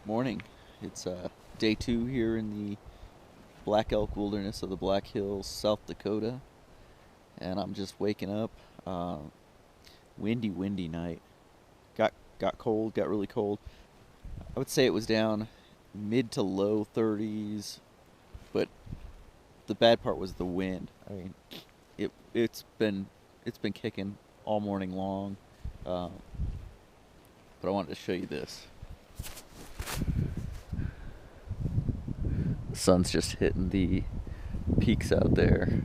Morning. It's day 2 here in the Black Elk Wilderness of the Black Hills, South Dakota, and I'm just waking up. Windy night. Got cold. Got really cold. I would say it was down mid to low 30s, but the bad part was the wind. I mean, it's been kicking all morning long. But I wanted to show you this. The sun's just hitting the peaks out there.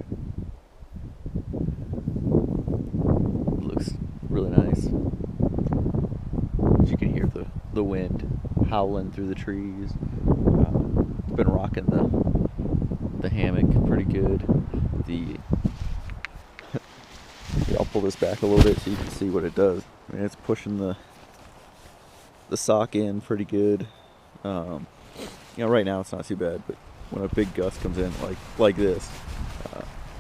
It looks really nice. As you can hear the wind howling through the trees. It's been rocking the hammock pretty good. I'll pull this back a little bit so you can see what it does. I mean, it's pushing the sock in pretty good. Right now it's not too bad, but when a big gust comes in like this,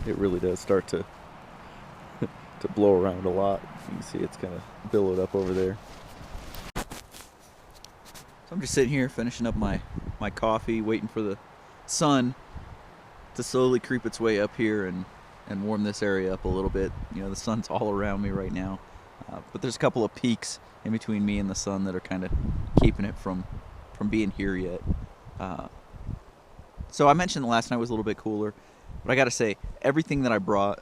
it really does start to to blow around a lot. You can see it's kind of billowed up over there. So I'm just sitting here finishing up my coffee, waiting for the sun to slowly creep its way up here and warm this area up a little bit. The sun's all around me right now, but there's a couple of peaks in between me and the sun that are kind of keeping it from being here yet. So I mentioned the last night was a little bit cooler, but I gotta say everything that I brought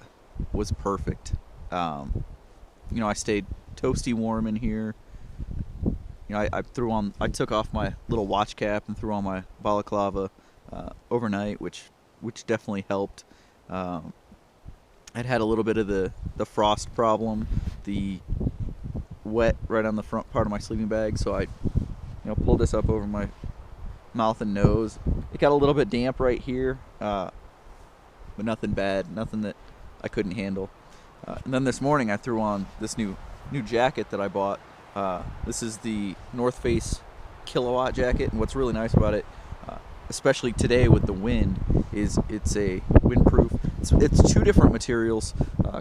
was perfect. I stayed toasty warm in here. I took off my little watch cap and threw on my balaclava overnight, which definitely helped. I'd had a little bit of the frost problem, the wet right on the front part of my sleeping bag, so I pulled this up over my mouth and nose. It got a little bit damp right here, but nothing bad, nothing that I couldn't handle. And then this morning I threw on this new jacket that I bought. This is the North Face Kilowatt jacket, and what's really nice about it, especially today with the wind, is it's a windproof. It's two different materials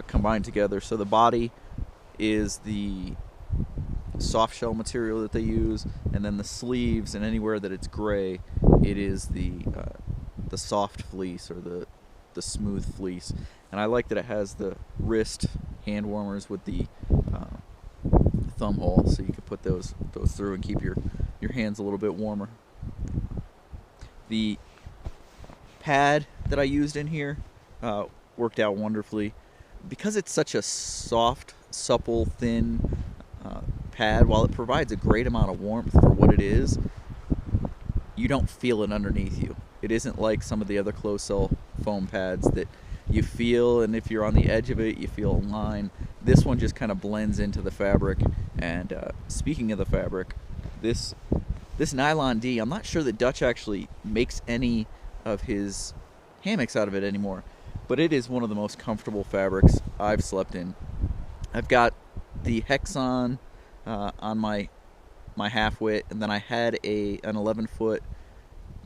combined together. So the body is the soft shell material that they use, and then the sleeves and anywhere that it's gray, it is the soft fleece or the smooth fleece. And I like that it has the wrist hand warmers with the thumb hole, so you can put those through and keep your hands a little bit warmer. The pad that I used in here worked out wonderfully because it's such a soft, supple, thin pad. While it provides a great amount of warmth for what it is, you don't feel it underneath you. It isn't like some of the other closed cell foam pads that you feel, and if you're on the edge of it, you feel a line. This one just kind of blends into the fabric. And speaking of the fabric, this nylon D, I'm not sure that Dutch actually makes any of his hammocks out of it anymore, but it is one of the most comfortable fabrics I've slept in. I've got the Hexon on my half-wit, and then I had an 11-foot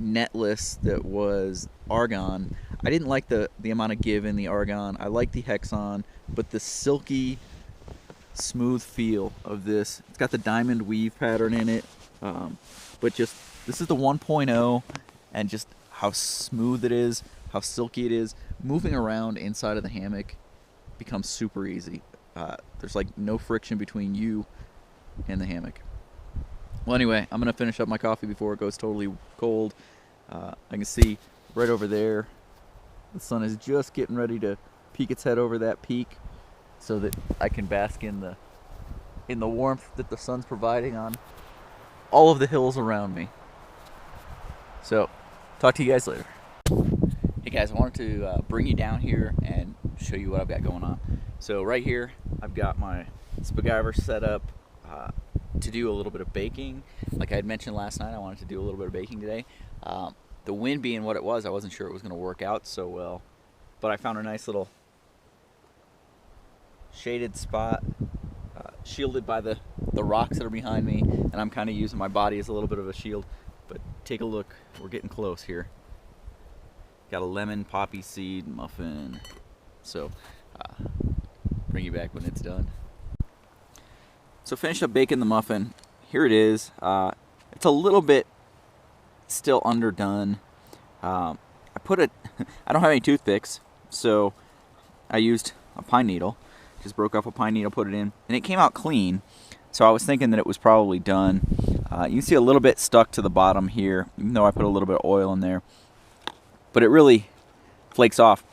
netless that was argon. I didn't like the amount of give in the argon. I like the Hexon, but the silky, smooth feel of this, it's got the diamond weave pattern in it, but just, this is the 1.0, and just how smooth it is, how silky it is, moving around inside of the hammock becomes super easy. There's like no friction between you and the hammock. Well, anyway, I'm going to finish up my coffee before it goes totally cold. I can see right over there, the sun is just getting ready to peek its head over that peak so that I can bask in the warmth that the sun's providing on all of the hills around me. So, talk to you guys later. Hey guys, I wanted to bring you down here and show you what I've got going on. So right here, I've got my Spaguyver set up to do a little bit of baking. Like I had mentioned last night, I wanted to do a little bit of baking today. The wind being what it was, I wasn't sure it was going to work out so well. But I found a nice little shaded spot, shielded by the rocks that are behind me, and I'm kind of using my body as a little bit of a shield. But take a look, we're getting close here. Got a lemon poppy seed muffin. So bring you back when it's done. So finished up baking the muffin. Here it is. It's a little bit still underdone. I put it, I don't have any toothpicks, so I used a pine needle. Just broke off a pine needle, put it in, and it came out clean. So I was thinking that it was probably done. You can see a little bit stuck to the bottom here, even though I put a little bit of oil in there. But it really flakes off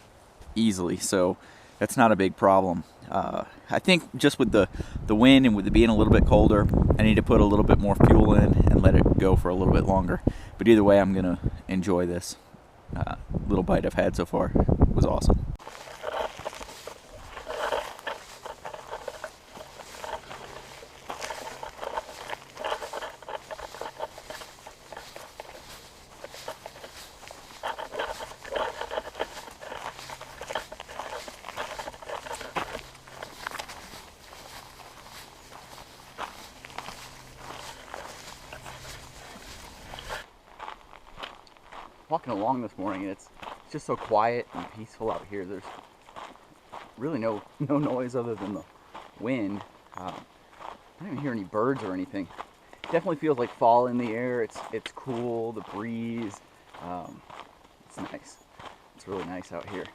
easily, so that's not a big problem. I think just with the wind and with it being a little bit colder, I need to put a little bit more fuel in and let it go for a little bit longer. But either way, I'm going to enjoy this little bite I've had so far. It was awesome. Walking along this morning, and it's just so quiet and peaceful out here. There's really no noise other than the wind. I don't even hear any birds or anything. Definitely feels like fall in the air. It's cool. The breeze. It's nice. It's really nice out here.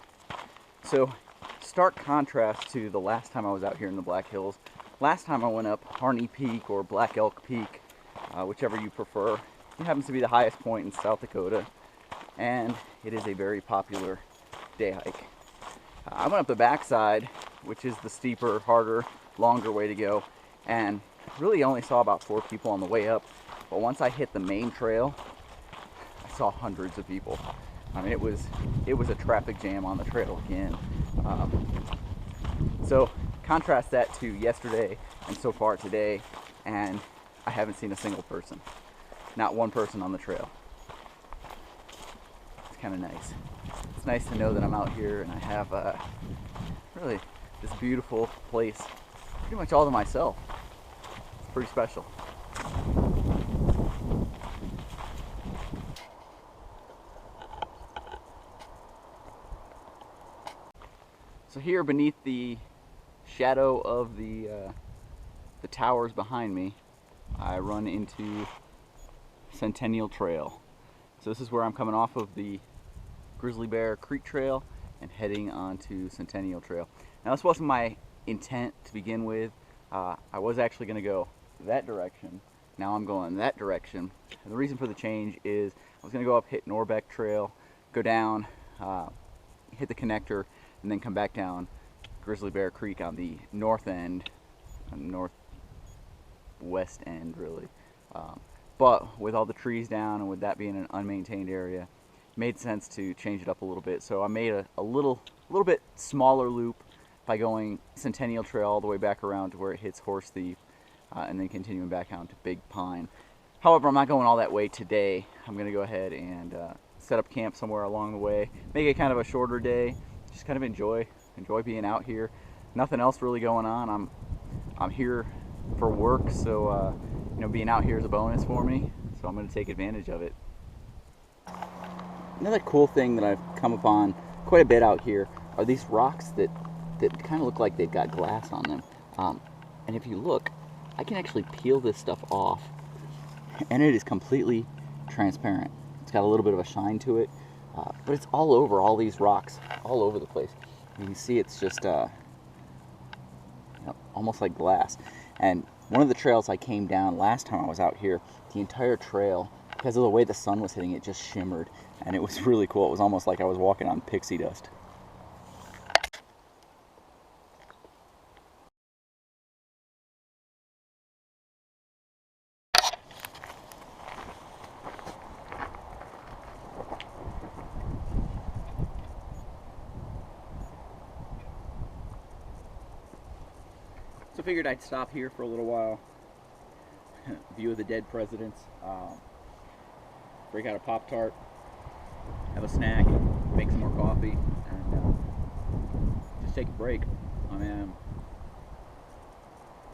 So, stark contrast to the last time I was out here in the Black Hills. Last time I went up Harney Peak or Black Elk Peak, whichever you prefer. It happens to be the highest point in South Dakota, and it is a very popular day hike. I went up the backside, which is the steeper, harder, longer way to go, and really only saw about 4 people on the way up. But once I hit the main trail, I saw hundreds of people. I mean, it was a traffic jam on the trail again. So contrast that to yesterday and so far today, and I haven't seen a single person. Not one person on the trail. It's kind of nice. It's nice to know that I'm out here and I have really this beautiful place pretty much all to myself. It's pretty special. So here beneath the shadow of the towers behind me, I run into Centennial Trail. So this is where I'm coming off of the Grizzly Bear Creek Trail and heading onto Centennial Trail. Now this wasn't my intent to begin with. I was actually going to go that direction. Now I'm going that direction. And the reason for the change is I was going to go up, hit Norbeck Trail, go down, hit the connector, and then come back down Grizzly Bear Creek on the north end, northwest end really. But with all the trees down and with that being an unmaintained area, it made sense to change it up a little bit. So I made a little bit smaller loop by going Centennial Trail all the way back around to where it hits Horse Thief, and then continuing back out to Big Pine. However, I'm not going all that way today. I'm going to go ahead and set up camp somewhere along the way, make it kind of a shorter day, just kind of enjoy being out here. Nothing else really going on. I'm here for work, so being out here is a bonus for me, so I'm going to take advantage of it. Another cool thing that I've come upon quite a bit out here are these rocks that kind of look like they've got glass on them. And if you look, I can actually peel this stuff off, and it is completely transparent. It's got a little bit of a shine to it, but it's all over all these rocks, all over the place. You can see it's just almost like glass. And one of the trails I came down last time I was out here, the entire trail, because of the way the sun was hitting it, just shimmered, and it was really cool. It was almost like I was walking on pixie dust. So I figured I'd stop here for a little while, view of the dead presidents, break out a Pop-Tart, have a snack, make some more coffee, and just take a break. I mean, I'm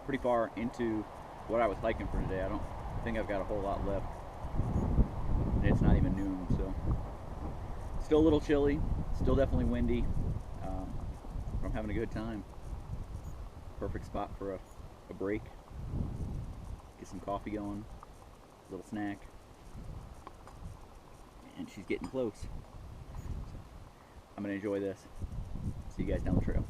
pretty far into what I was hiking for today. I don't think I've got a whole lot left, and it's not even noon, so still a little chilly, still definitely windy, but I'm having a good time. Perfect spot for a break, get some coffee going, a little snack. and she's getting close. So I'm gonna enjoy this. See you guys down the trail.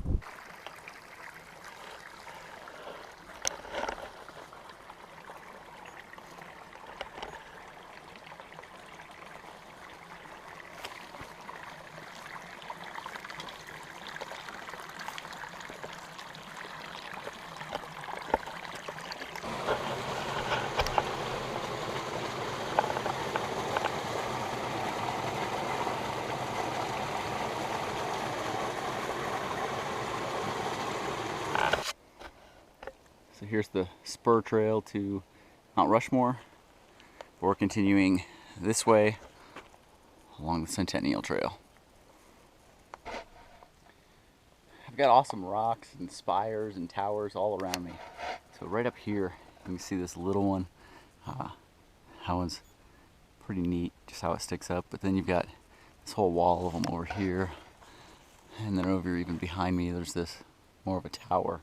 So here's the spur trail to Mount Rushmore. We're continuing this way along the Centennial Trail. I've got awesome rocks and spires and towers all around me. So right up here, you can see this little one. That one's pretty neat, just how it sticks up. But then you've got this whole wall of them over here. And then over even behind me, there's this more of a tower.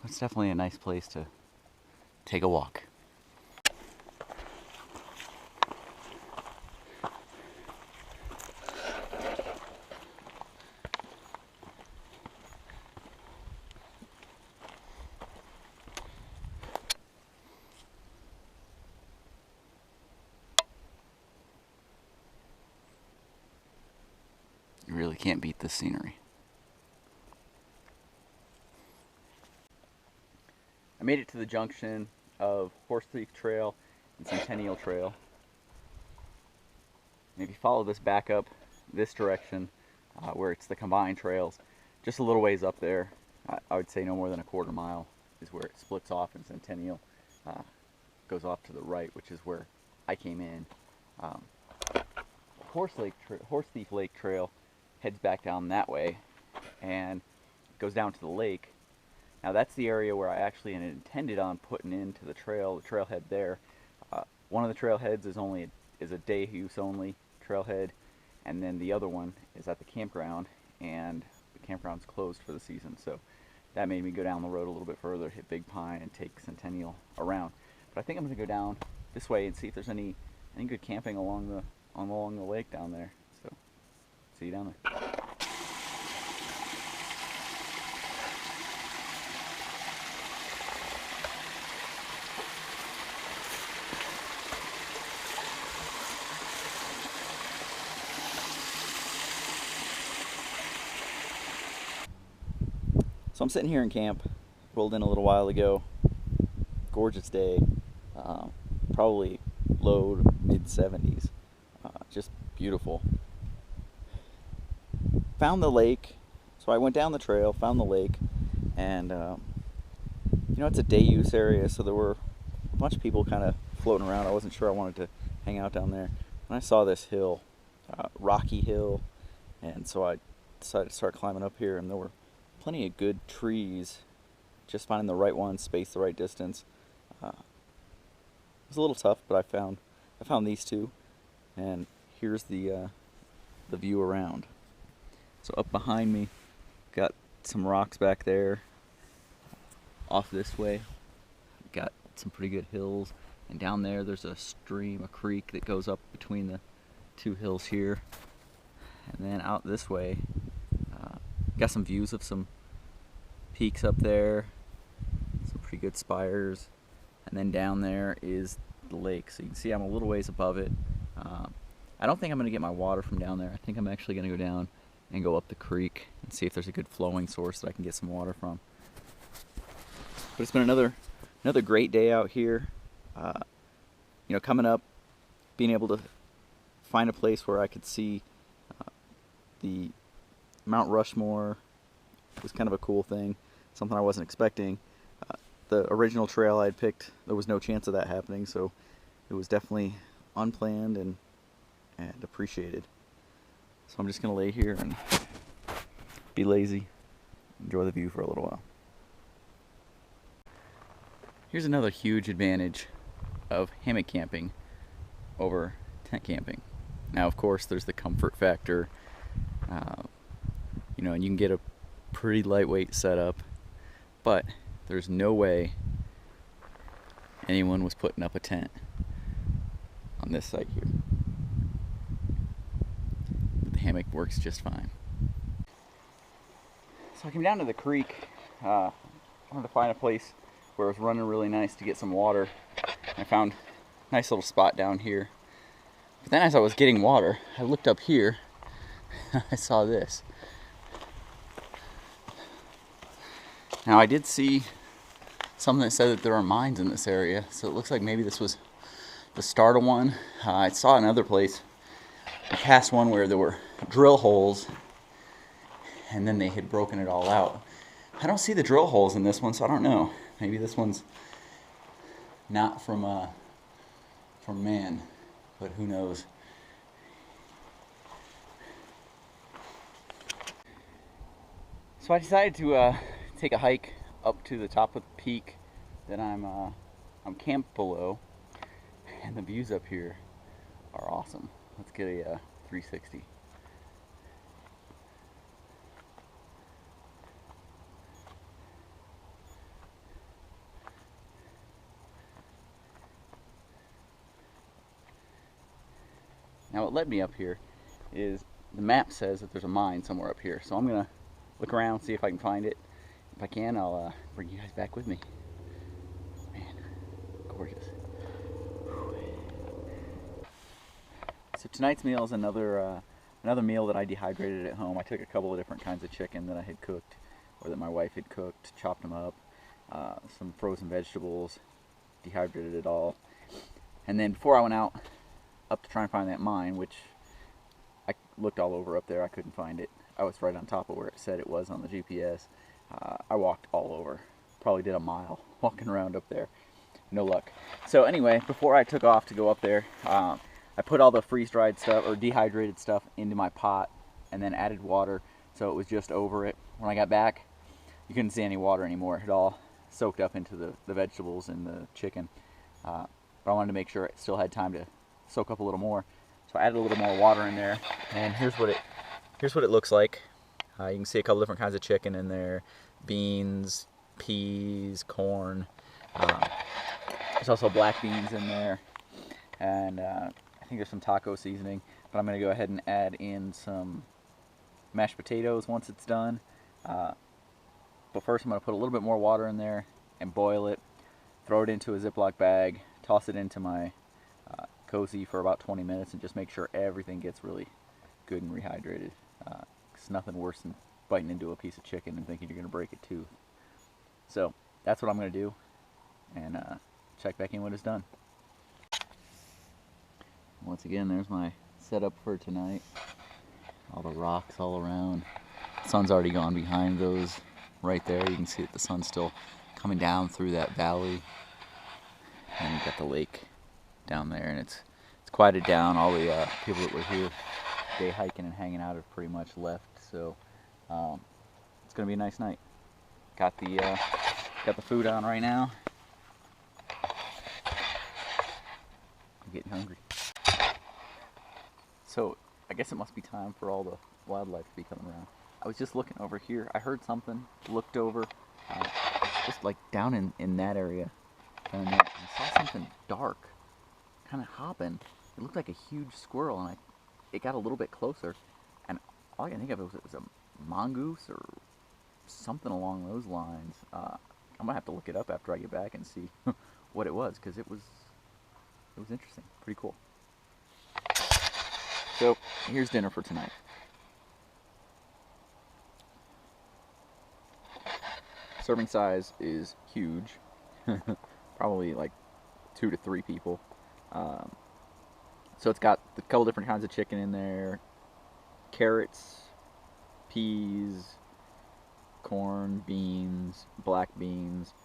It's definitely a nice place to take a walk. You really can't beat this scenery. I made it to the junction of Horsethief Trail and Centennial Trail. And if you follow this back up this direction, where it's the combined trails, just a little ways up there, I would say no more than a quarter mile is where it splits off, and Centennial goes off to the right, which is where I came in. Horsethief Lake Trail heads back down that way and goes down to the lake. Now that's the area where I actually intended on putting into the trailhead there. One of the trailheads is a day use only trailhead, and then the other one is at the campground, and the campground's closed for the season. So that made me go down the road a little bit further, hit Big Pine, and take Centennial around. But I think I'm going to go down this way and see if there's any good camping along the lake down there. So see you down there. So I'm sitting here in camp, rolled in a little while ago, gorgeous day, probably low to mid 70s, just beautiful. Found the lake, so I went down the trail, found the lake, and it's a day use area, so there were a bunch of people kind of floating around. I wasn't sure I wanted to hang out down there. And I saw this hill, rocky hill, and so I decided to start climbing up here, and there were plenty of good trees, just finding the right one, spaced the right distance. It was a little tough, but I found these two, and here's the view around. So up behind me, got some rocks back there. Off this way, got some pretty good hills, and down there's a stream, a creek that goes up between the two hills here. And then out this way, got some views of some peaks up there, some pretty good spires, and then down there is the lake. So you can see I'm a little ways above it. I don't think I'm going to get my water from down there. I think I'm actually going to go down and go up the creek and see if there's a good flowing source that I can get some water from. But it's been another great day out here. Coming up, being able to find a place where I could see the Mount Rushmore was kind of a cool thing, something I wasn't expecting. The original trail I'd picked, there was no chance of that happening, so it was definitely unplanned and appreciated. So I'm just going to lay here and be lazy, enjoy the view for a little while. Here's another huge advantage of hammock camping over tent camping. Now, of course, there's the comfort factor, and you can get a pretty lightweight setup, but there's no way anyone was putting up a tent on this site here. But the hammock works just fine. So I came down to the creek. I wanted to find a place where it was running really nice to get some water. I found a nice little spot down here. But then as I was getting water, I looked up here. I saw this. Now I did see something that said that there are mines in this area, so it looks like maybe this was the start of one. I saw another place. I passed one where there were drill holes, and then they had broken it all out. I don't see the drill holes in this one, so I don't know. Maybe this one's not from man, but who knows. So I decided to take a hike up to the top of the peak that I'm camped below, and the views up here are awesome. Let's get a 360. Now what led me up here is the map says that there's a mine somewhere up here, so I'm gonna look around, see if I can find it. If I can, I'll bring you guys back with me. Man, gorgeous. So tonight's meal is another meal that I dehydrated at home. I took a couple of different kinds of chicken that I had cooked, or that my wife had cooked, chopped them up, some frozen vegetables, dehydrated it all. And then before I went out up to try and find that mine, which I looked all over up there, I couldn't find it. I was right on top of where it said it was on the GPS. I walked all over, probably did a mile walking around up there. No luck. So anyway, before I took off to go up there, I put all the freeze-dried stuff or dehydrated stuff into my pot and then added water so it was just over it. When I got back, you couldn't see any water anymore. It all soaked up into the vegetables and the chicken. But I wanted to make sure it still had time to soak up a little more. So I added a little more water in there, and here's what it looks like. You can see a couple different kinds of chicken in there, beans, peas, corn. There's also black beans in there, and I think there's some taco seasoning, but I'm going to go ahead and add in some mashed potatoes once it's done. But first I'm going to put a little bit more water in there and boil it, throw it into a Ziploc bag, toss it into my cozy for about 20 minutes, and just make sure everything gets really good and rehydrated. It's nothing worse than biting into a piece of chicken and thinking you're going to break a tooth. So that's what I'm going to do, and check back in when it's done. Once again, there's my setup for tonight. All the rocks all around. The sun's already gone behind those right there. You can see that the sun's still coming down through that valley. And you've got the lake down there, and it's quieted down. All the people that were here day hiking and hanging out have pretty much left, so it's gonna be a nice night. Got the food on right now. I'm getting hungry. So I guess it must be time for all the wildlife to be coming around. I was just looking over here. I heard something, looked over, just like down in that area, and I saw something dark kind of hopping. It looked like a huge squirrel, and it got a little bit closer, and all I can think of was it was a mongoose or something along those lines. I'm gonna have to look it up after I get back and see what it was, because it was interesting, pretty cool. So here's dinner for tonight. Serving size is huge, probably like 2 to 3 people. So it's got a couple different kinds of chicken in there, carrots, peas, corn, beans, black beans,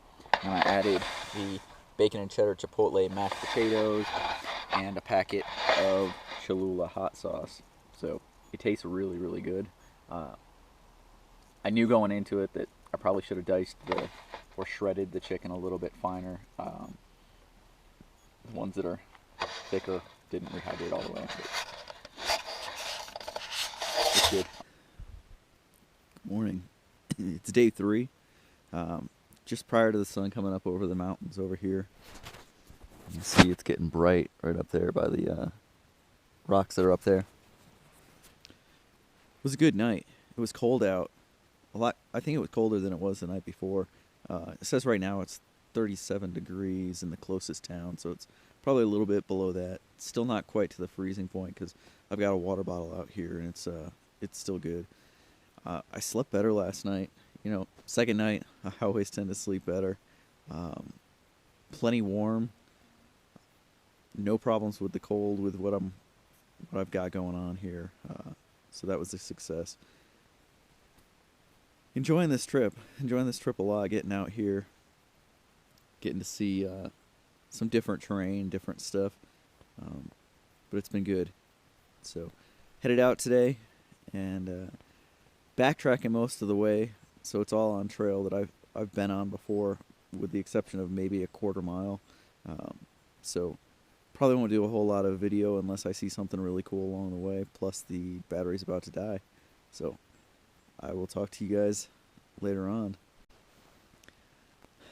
and I added the bacon and cheddar chipotle mashed potatoes and a packet of Cholula hot sauce. So it tastes really, really good. I knew going into it that I probably should have diced or shredded the chicken a little bit finer. The ones that are thicker didn't rehydrate all the way. It's good. Morning. It's day 3. Just prior to the sun coming up over the mountains over here. You see it's getting bright right up there by the rocks that are up there. It was a good night. It was cold out. A lot. I think it was colder than it was the night before. It says right now it's 37 degrees in the closest town, so it's probably a little bit below that. Still not quite to the freezing point because I've got a water bottle out here and it's still good. I slept better last night. Second night I always tend to sleep better. Plenty warm. No problems with the cold with what I've got going on here. So that was a success. Enjoying this trip a lot. Getting out here, getting to see some different terrain, different stuff. But it's been good. So headed out today and backtracking most of the way. So it's all on trail that I've been on before, with the exception of maybe a quarter mile. So probably won't do a whole lot of video unless I see something really cool along the way. Plus the battery's about to die. So I will talk to you guys later on.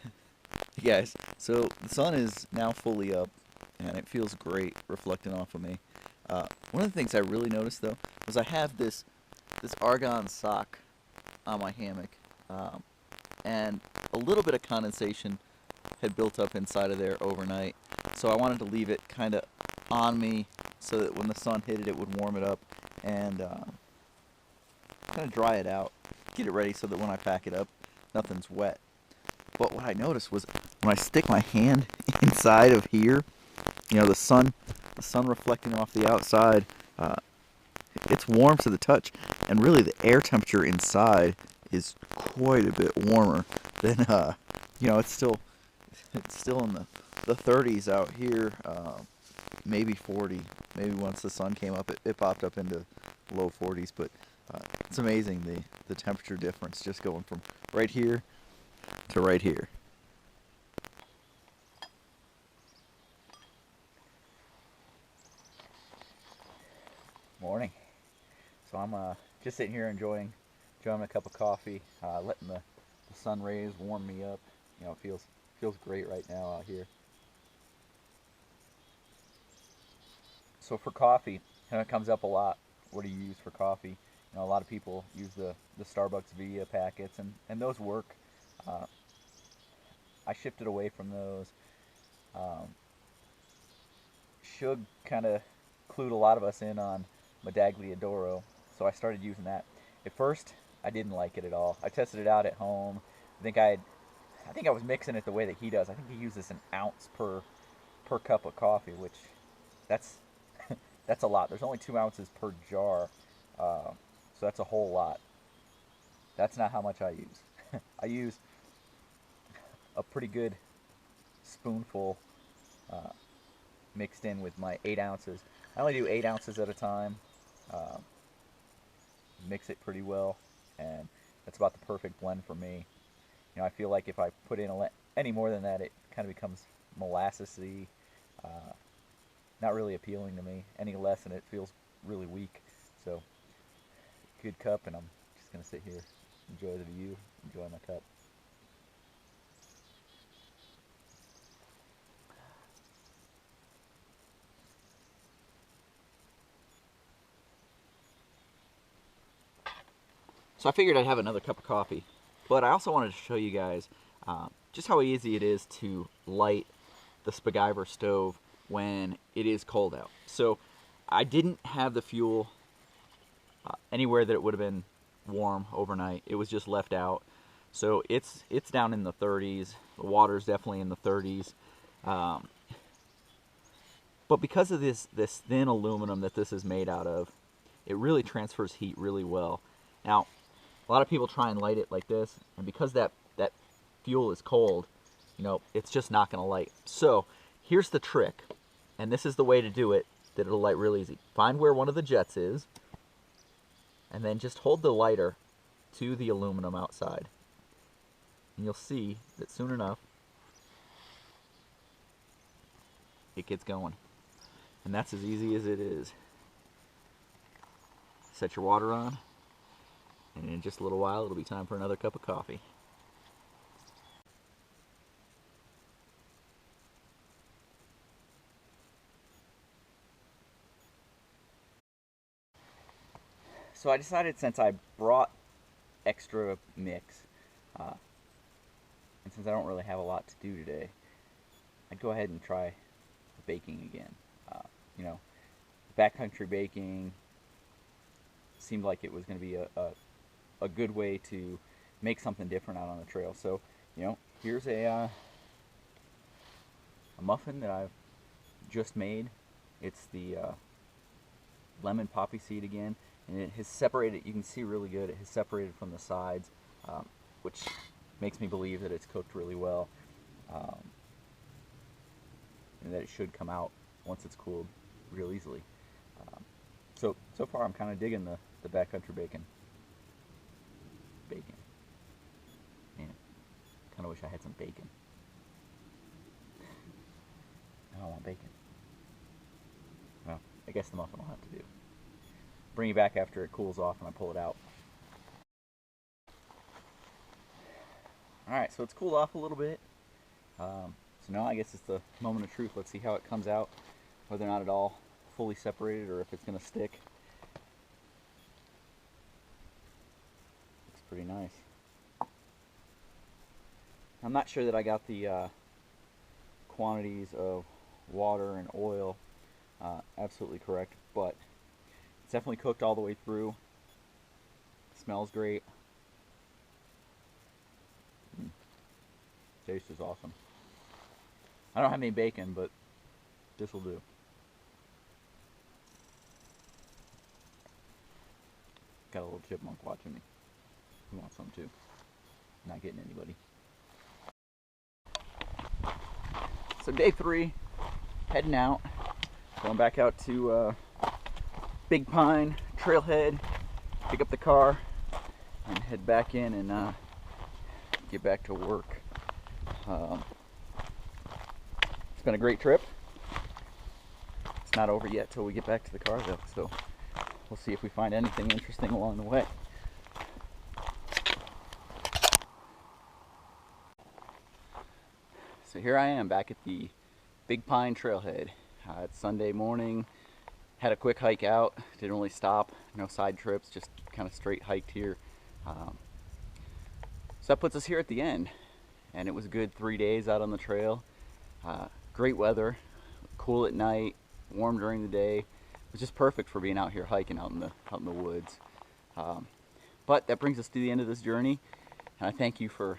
Hey guys, so the sun is now fully up and it feels great reflecting off of me. One of the things I really noticed though was I have this argon sock on my hammock, and a little bit of condensation had built up inside of there overnight, so I wanted to leave it kind of on me so that when the sun hit it, it would warm it up and kind of dry it out, get it ready so that when I pack it up, nothing's wet. But what I noticed was when I stick my hand inside of here, the sun reflecting off the outside, it's warm to the touch, and really the air temperature inside is quite a bit warmer than it's still in the 30s out here, maybe 40. Maybe once the sun came up, it popped up into low 40s. But it's amazing the temperature difference just going from right here to right here. Morning. So I'm just sitting here enjoying a cup of coffee, letting the sun rays warm me up. It feels great right now out here. So for coffee, it comes up a lot. What do you use for coffee? A lot of people use the Starbucks Via packets, and those work. I shifted away from those. Shug kind of clued a lot of us in on Medaglia d'Oro, so I started using that. At first, I didn't like it at all. I tested it out at home. I think I was mixing it the way that he does. I think he uses an ounce per cup of coffee, which that's that's a lot. There's only 2 ounces per jar, so that's a whole lot. That's not how much I use. I use a pretty good spoonful mixed in with my 8 ounces. I only do 8 ounces at a time. Mix it pretty well, and that's about the perfect blend for me. I feel like if I put in any more than that, it kind of becomes molassesy, not really appealing to me. Any less, and it feels really weak. So, good cup, and I'm just gonna sit here, enjoy the view, enjoy my cup. So I figured I'd have another cup of coffee, but I also wanted to show you guys just how easy it is to light the Spacgyver stove when it is cold out. So I didn't have the fuel anywhere that it would have been warm overnight. It was just left out. So it's down in the 30s. The water's definitely in the 30s. But because of this thin aluminum that this is made out of, it really transfers heat really well. Now, a lot of people try and light it like this, and because that fuel is cold, it's just not going to light. So here's the trick, and this is the way to do it that it'll light real easy. Find where one of the jets is, and then just hold the lighter to the aluminum outside. And you'll see that soon enough, it gets going. And that's as easy as it is. Set your water on, and in just a little while, it'll be time for another cup of coffee. So I decided, since I brought extra mix, and since I don't really have a lot to do today, I'd go ahead and try baking again. You know, backcountry baking seemed like it was going to be a good way to make something different out on the trail. So, here's a muffin that I've just made. It's the lemon poppy seed again, and it has separated. You can see really good. It has separated from the sides, which makes me believe that it's cooked really well, and that it should come out once it's cooled real easily. So far I'm kind of digging the backcountry bacon. Man, kind of wish I had some bacon. I don't want bacon. Well, I guess the muffin will have to do. Bring you back after it cools off and I pull it out. Alright, so it's cooled off a little bit. So now I guess it's the moment of truth. Let's see how it comes out, whether or not it all fully separated or if it's going to stick. Looks pretty nice. I'm not sure that I got the quantities of water and oil absolutely correct, but it's definitely cooked all the way through. Smells great. Taste is awesome. I don't have any bacon, but this will do. Got a little chipmunk watching me. He wants some too. Not getting anybody. So day 3, heading out. Going back out to Big Pine Trailhead, pick up the car, and head back in and get back to work. It's been a great trip. It's not over yet till we get back to the car though, so we'll see if we find anything interesting along the way. So here I am back at the Big Pine Trailhead. It's Sunday morning. Had a quick hike out. Didn't really stop. No side trips. Just kind of straight hiked here. So that puts us here at the end. And it was a good 3 days out on the trail. Great weather. Cool at night. Warm during the day. It was just perfect for being out here hiking out in the woods. But that brings us to the end of this journey. And I thank you for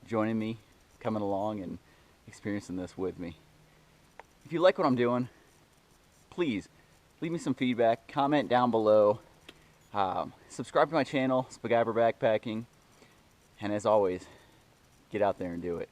joining me, coming along and experiencing this with me. If you like what I'm doing, please leave me some feedback, comment down below, subscribe to my channel, Spagabber Backpacking, and as always, get out there and do it.